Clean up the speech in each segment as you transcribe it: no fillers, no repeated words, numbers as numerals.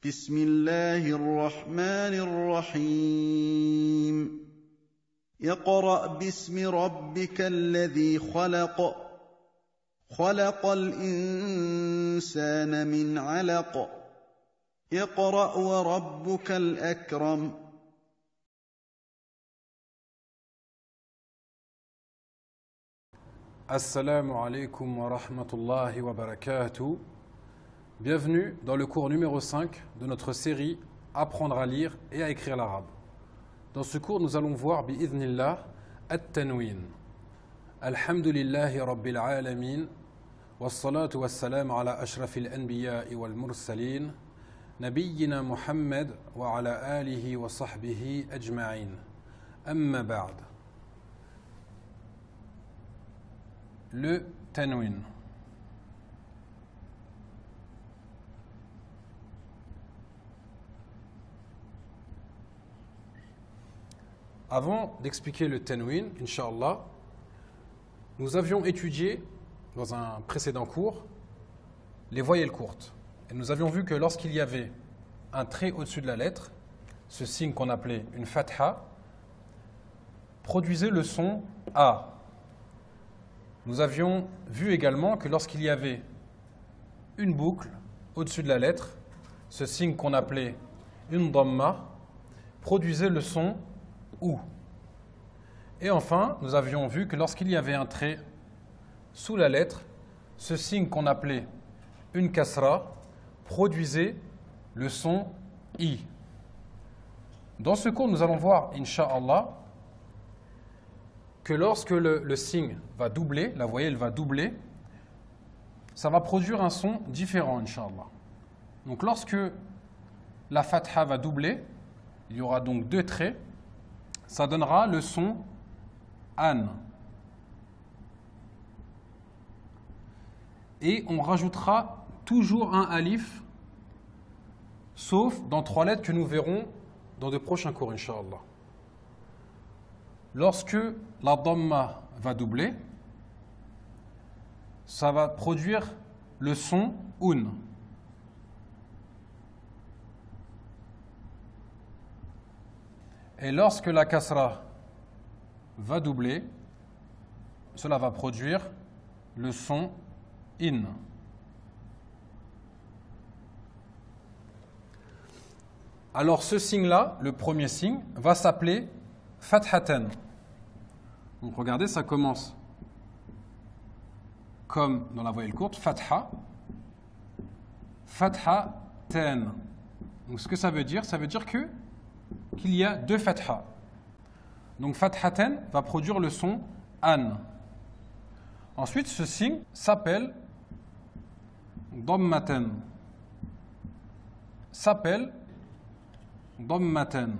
بسم الله الرحمن الرحيم اقرأ باسم ربك الذي خلق خلق الإنسان من علق اقرأ وربك الأكرم Assalamu alaikum wa rahmatullahi wa barakatuh. Bienvenue dans le cours numéro 5 de notre série Apprendre à lire et à écrire l'arabe. Dans ce cours, nous allons voir bi'idhnillah at-tanwin. Alhamdulillahi rabbil alamin. Wassalatu wassalam ala ashrafil anbiya'i wal mursalin. Nabiyyina Muhammad wa ala alihi wa sahbihi ajma'in. Amma ba'd. Le tanwin. Avant d'expliquer le tanwin, Inch'Allah, nous avions étudié dans un précédent cours les voyelles courtes. Et nous avions vu que lorsqu'il y avait un trait au-dessus de la lettre, ce signe qu'on appelait une fatha, produisait le son A. Nous avions vu également que lorsqu'il y avait une boucle au-dessus de la lettre, ce signe qu'on appelait une dhamma, produisait le son ou. Et enfin, nous avions vu que lorsqu'il y avait un trait sous la lettre, ce signe qu'on appelait une kasra produisait le son i. Dans ce cours, nous allons voir, Inch'Allah, que lorsque le signe va doubler, la voyelle va doubler, ça va produire un son différent, Inch'Allah. Donc lorsque la fatha va doubler, il y aura donc deux traits, ça donnera le son an. Et on rajoutera toujours un alif, sauf dans trois lettres que nous verrons dans de prochains cours, Inch'Allah. Lorsque la dhamma va doubler, ça va produire le son un. Et lorsque la kasra va doubler, cela va produire le son in. Alors ce signe-là, le premier signe, va s'appeler fathatan. Donc regardez, ça commence comme dans la voyelle courte, fatha, fathatan. Donc ce que ça veut dire qu'il y a deux fatha. Donc fathatan va produire le son an. Ensuite, ce signe s'appelle dhammatan. Dhammatan.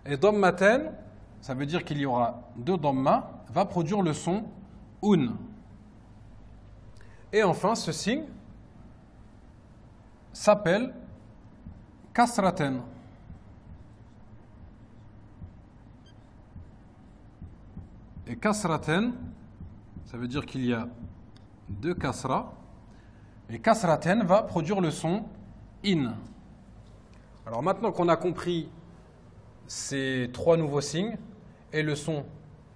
Et dhammatan, ça veut dire qu'il y aura deux dhamma, va produire le son un. Et enfin, ce signe s'appelle kasratan. Et kasratan, ça veut dire qu'il y a deux kasra. Et kasratan va produire le son in. Alors maintenant qu'on a compris ces trois nouveaux signes et le son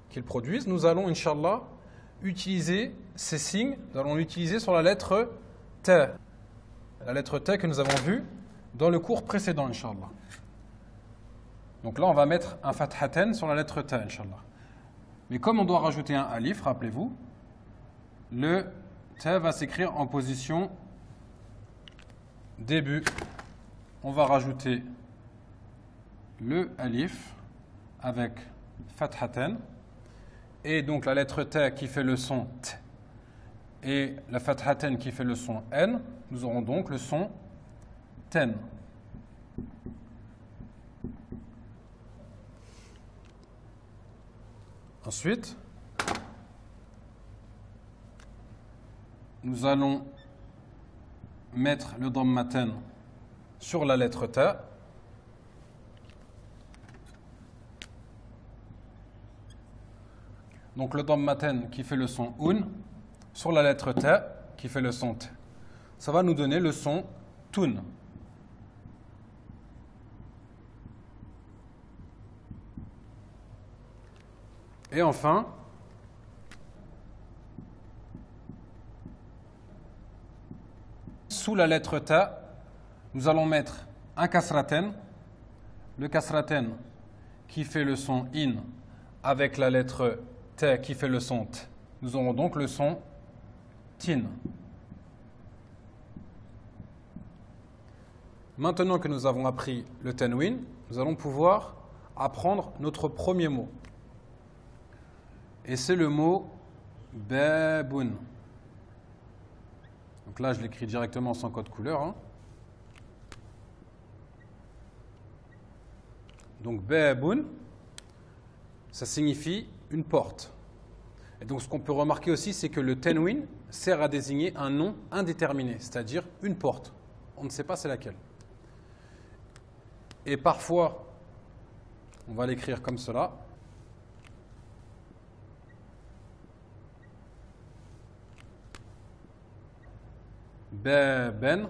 qu'ils produisent, nous allons, Inch'Allah, utiliser ces signes, nous allons l'utiliser sur la lettre T. La lettre T que nous avons vue dans le cours précédent, Inch'Allah. Donc là, on va mettre un fathatan sur la lettre T, Inch'Allah. Mais comme on doit rajouter un alif, rappelez-vous, le T va s'écrire en position début. On va rajouter le alif avec fathatan. Et donc la lettre T qui fait le son T et la fathatan qui fait le son N, nous aurons donc le son ten. Ensuite, nous allons mettre le dhammatan sur la lettre T. donc le dammaten qui fait le son un, sur la lettre ta qui fait le son t. Ça va nous donner le son tun. Et enfin, sous la lettre ta, nous allons mettre un kasraten. Le kasraten qui fait le son in avec la lettre ta qui fait le son t. Nous aurons donc le son tin. Maintenant que nous avons appris le tanwin, nous allons pouvoir apprendre notre premier mot. Et c'est le mot babun. Donc là, je l'écris directement sans code couleur. Hein. Donc babun, ça signifie une porte. Et donc ce qu'on peut remarquer aussi, c'est que le tanwin sert à désigner un nom indéterminé, c'est-à-dire une porte. On ne sait pas c'est laquelle. Et parfois, on va l'écrire comme cela. Baben.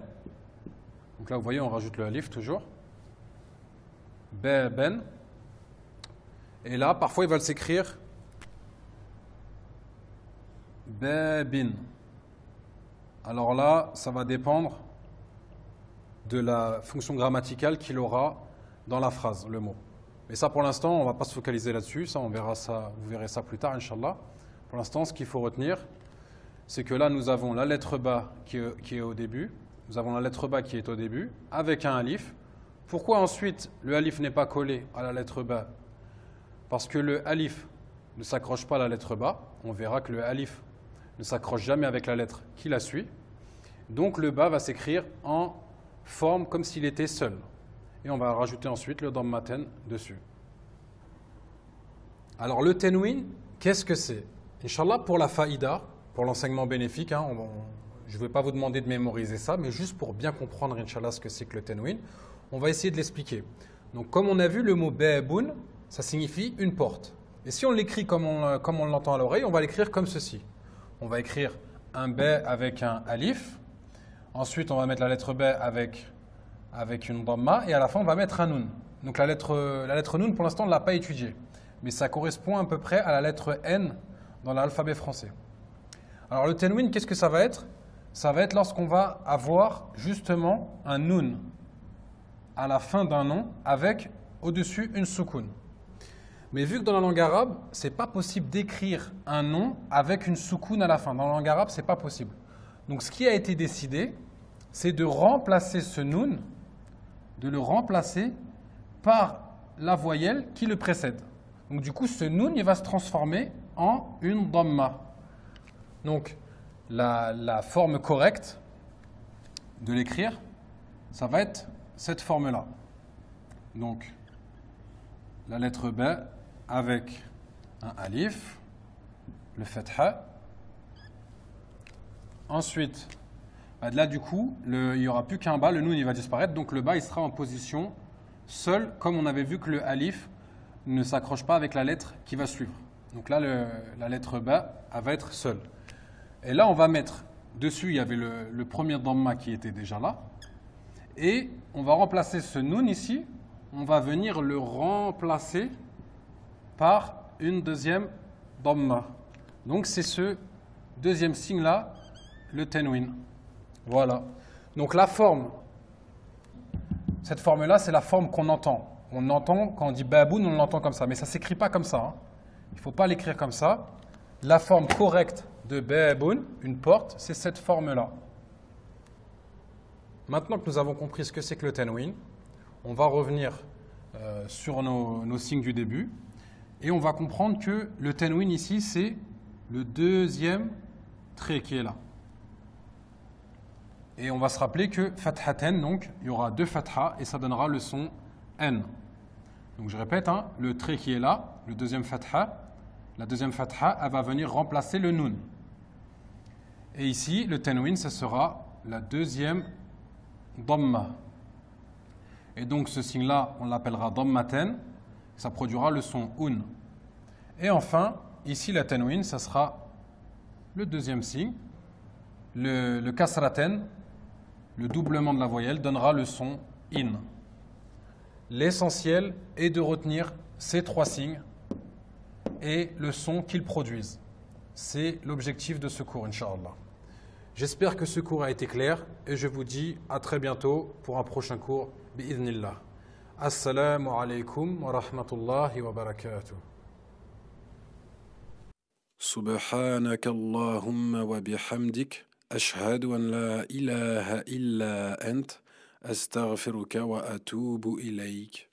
Donc là, vous voyez, on rajoute le alif toujours. Baben. Et là, parfois, il va s'écrire babin. Alors là, ça va dépendre de la fonction grammaticale qu'il aura dans la phrase, le mot. Mais ça, pour l'instant, on ne va pas se focaliser là-dessus. Ça, on verra ça, vous verrez ça plus tard, Inch'Allah. Pour l'instant, ce qu'il faut retenir, c'est que là, nous avons la lettre ba qui est au début. Nous avons la lettre ba qui est au début, avec un alif. Pourquoi ensuite le alif n'est pas collé à la lettre ba? Parce que le alif ne s'accroche pas à la lettre ba. On verra que le alif ne s'accroche jamais avec la lettre qui la suit. Donc le ba va s'écrire en forme comme s'il était seul. Et on va rajouter ensuite le dammaten dessus. Alors le tanwin, qu'est-ce que c'est? Inch'Allah, pour la faïda, pour l'enseignement bénéfique, hein, je ne vais pas vous demander de mémoriser ça, mais juste pour bien comprendre, Inch'Allah, ce que c'est que le tanwin, on va essayer de l'expliquer. Donc comme on a vu, le mot babun, ça signifie une porte. Et si on l'écrit comme on l'entend à l'oreille, on va l'écrire comme ceci. On va écrire un b avec un alif. Ensuite, on va mettre la lettre b avec une damma. Et à la fin, on va mettre un nun. Donc la lettre nun, pour l'instant, on ne l'a pas étudiée. Mais ça correspond à peu près à la lettre n dans l'alphabet français. Alors le tanwin, qu'est-ce que ça va être? Ça va être lorsqu'on va avoir justement un nun à la fin d'un nom avec au-dessus une soukoun. Mais vu que dans la langue arabe, ce n'est pas possible d'écrire un nom avec une soukoun à la fin. Dans la langue arabe, ce n'est pas possible. Donc ce qui a été décidé, c'est de remplacer ce nun, de le remplacer par la voyelle qui le précède. Donc du coup, ce nun, il va se transformer en une damma. Donc la forme correcte de l'écrire, ça va être cette forme-là. Donc la lettre B avec un alif, le fatha. Ensuite, là du coup, il n'y aura plus qu'un bas, le nun il va disparaître, donc le bas il sera en position seul, comme on avait vu que le alif ne s'accroche pas avec la lettre qui va suivre. Donc là, la lettre B elle va être seule. Et là, on va mettre dessus, il y avait le premier damma qui était déjà là, et on va remplacer ce nun ici, on va venir le remplacer par une deuxième damma. Donc c'est ce deuxième signe-là, le tanwin. Voilà. Donc la forme, cette forme-là, c'est la forme qu'on entend. On entend, quand on dit baboun, on l'entend comme ça. Mais ça ne s'écrit pas comme ça. Hein. Il ne faut pas l'écrire comme ça. La forme correcte de baboun, une porte, c'est cette forme-là. Maintenant que nous avons compris ce que c'est que le tanwin, on va revenir sur nos signes du début. Et on va comprendre que le tanwin ici, c'est le deuxième trait qui est là. Et on va se rappeler que fathaten, donc il y aura deux fathas et ça donnera le son n. Donc je répète, hein, le trait qui est là, le deuxième fatha, la deuxième fatha, elle va venir remplacer le nun. Et ici, le tanwin, ce sera la deuxième damma. Et donc ce signe-là, on l'appellera dammaten, ça produira le son un. Et enfin, ici la tanwin, ça sera le deuxième signe. Le kasraten, le doublement de la voyelle, donnera le son in. L'essentiel est de retenir ces trois signes et le son qu'ils produisent. C'est l'objectif de ce cours, Inch'Allah. J'espère que ce cours a été clair et je vous dis à très bientôt pour un prochain cours. Bi'idhnillah. Assalamu alaikum wa rahmatullahi wa barakatuh. سبحانك اللهم وبحمدك أشهد أن لا إله إلا أنت أستغفرك وأتوب إليك